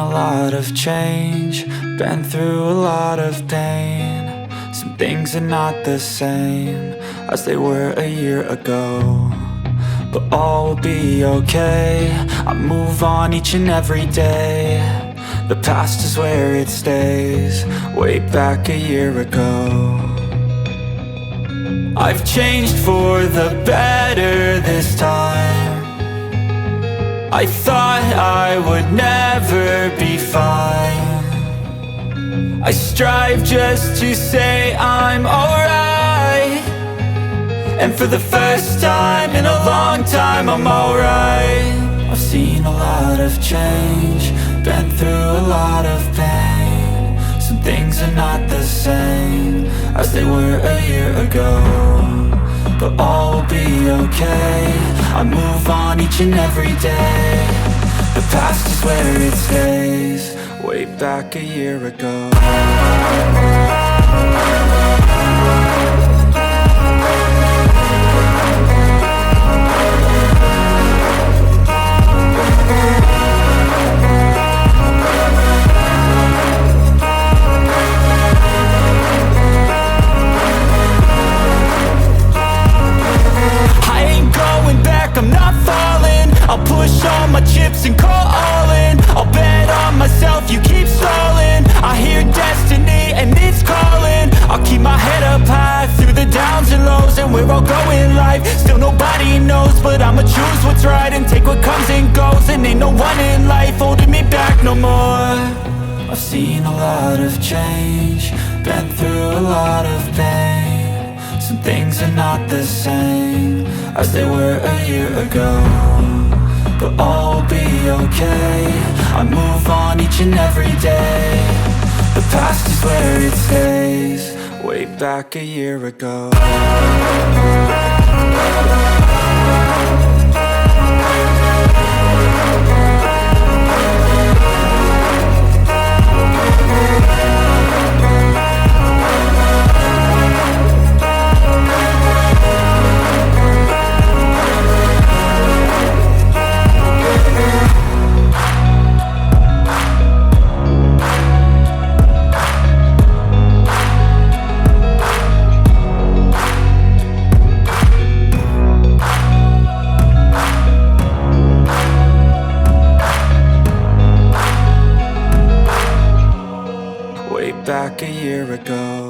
a lot of change, been through a lot of pain. Some things are not the same as they were a year ago, but all will be okay. I move on each and every day. The past is where it stays, way back a year ago. I've changed for the better this time. I thought I would never be fine. I strive just to say I'm alright, and for the first time in a long time I'm alright. I've seen a lot of change, been through a lot of pain. Some things are not the same as they were a year ago, but all will be okay. I move on each and every day. The past is where it stays, way back a year ago. I'm not falling, I'll push all my chips and call all in. I'll bet on myself, you keep stalling. I hear destiny and it's calling. I'll keep my head up high through the downs and lows, and we're all going life. Still nobody knows, but I'ma choose what's right and take what comes and goes. And ain't no one in life holding me back no more. I've seen a lot of change, been through a lot of pain. Some things are not the same as they were a year ago, but all will be okay. I move on each and every day. The past is where it stays, way back a year ago. Back a year ago.